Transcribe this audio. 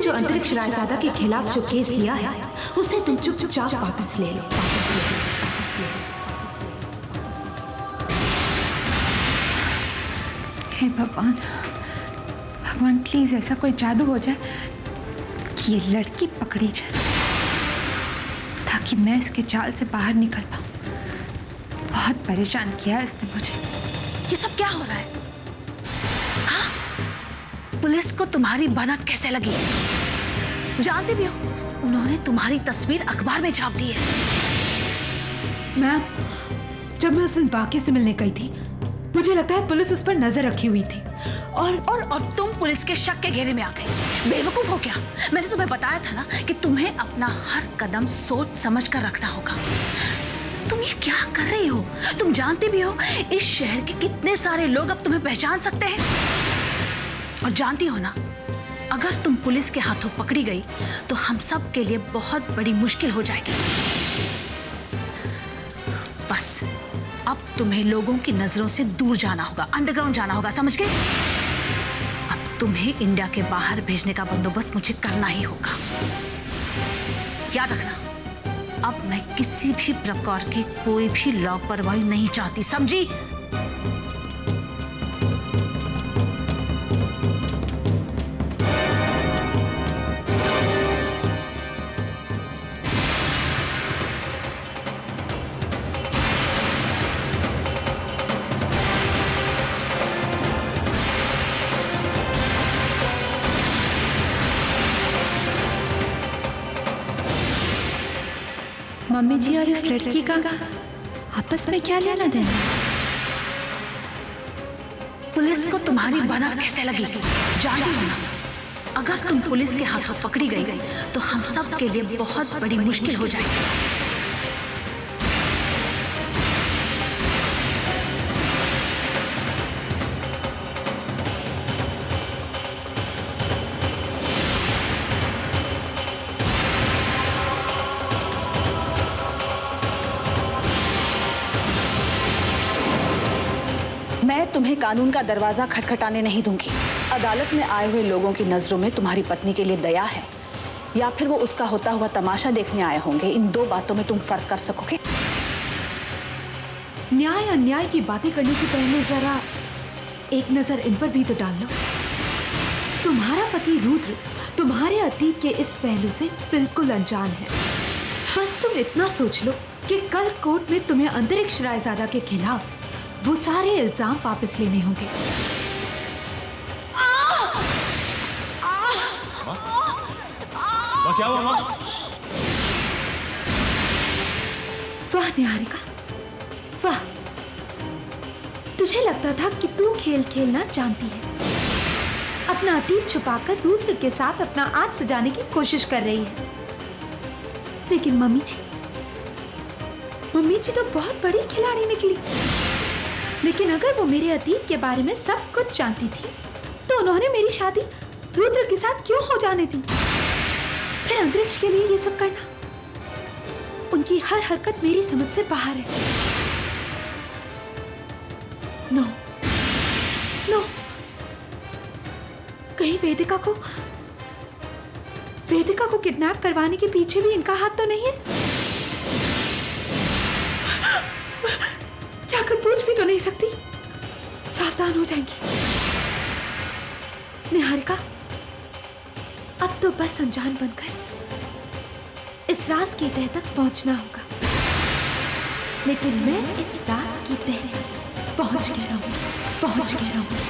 जो अंतरिक्ष रायजादा के खिलाफ जो केस लिया है उसे तुम चुपचाप वापस ले लो। हे भगवान, भगवान प्लीज ऐसा कोई जादू हो जाए कि ये लड़की पकड़ी जाए, ताकि मैं इसके जाल से बाहर निकल पाऊं। बहुत परेशान किया है इसने मुझे। ये सब क्या हो रहा है? हाँ? पुलिस को तुम्हारी भनक कैसे लगी? जानते भी हो उन्होंने तुम्हारी तस्वीर अखबार में छाप दी है। मैम, जब मैं उस दिन बाकी से मिलने गई थी मुझे लगता है पुलिस उस पर नजर रखी हुई थी और तुम पुलिस के शक के घेरे में आ गई। बेवकूफ हो क्या? मैंने तुम्हें बताया था ना कि तुम्हें अपना हर कदम सोच समझ कर रखना होगा। तुम ये क्या कर रही हो? तुम जानती भी हो इस शहर के कितने सारे लोग अब तुम्हें पहचान सकते हैं। और जानती हो ना, अगर तुम पुलिस के हाथों पकड़ी गई तो हम सब के लिए बहुत बड़ी मुश्किल हो जाएगी। बस अब तुम्हें लोगों की नजरों से दूर जाना होगा, अंडरग्राउंड जाना होगा, समझ गए? अब तुम्हें इंडिया के बाहर भेजने का बंदोबस्त मुझे करना ही होगा। याद रखना, अब मैं किसी भी प्रकार की कोई भी लापरवाही नहीं चाहती, समझी? मम्मी जी और इस लड़की का आपस में क्या लेना देना? पुलिस को तुम्हारी भनक कैसे लगी? जानती हो ना, अगर तुम पुलिस के हाथों पकड़ी गई तो हम सब के लिए बहुत बड़ी मुश्किल हो जाएगी। मैं तुम्हें कानून का दरवाजा खटखटाने नहीं दूंगी। अदालत में आए हुए लोगों की नजरों में तुम्हारी पत्नी के लिए दया है या फिर वो उसका होता हुआ तमाशा देखने आए होंगे, इन दो बातों में तुम फर्क कर सकोगे? न्याय अन्याय की बातें करने से पहले जरा एक नजर इन पर भी तो डाल लो। तुम्हारा पति रुद्र तुम्हारे अतीत के इस पहलू से बिल्कुल अनजान है। बस तुम इतना सोच लो कि कल कोर्ट में तुम्हें अंतरिक्ष रायजादा के खिलाफ वो सारे इल्जाम वापस लेने होंगे। क्या हुआ माँ? वाह निहारिका, वाह। तुझे लगता था कि तू खेल खेलना जानती है, अपना अतीत छुपाकर रुद्र के साथ अपना आज सजाने की कोशिश कर रही है। लेकिन मम्मी जी तो बहुत बड़ी खिलाड़ी निकली। लेकिन अगर वो मेरे अतीत के बारे में सब कुछ जानती थी तो उन्होंने मेरी शादी रुद्र के साथ क्यों हो जाने दी? फिर अंतरिक्ष के लिए ये सब करना, उनकी हर हरकत मेरी समझ से बाहर है। नो, कहीं वेदिका को किडनैप करवाने के पीछे भी इनका हाथ तो नहीं है? जाकर पूछ भी तो नहीं सकती, सावधान हो जाएंगी। निहारिका, अब तो बस अनजान बनकर इस राज की तह तक पहुंचना होगा। लेकिन मैं इस राज की तह पहुंच के रहूंगी।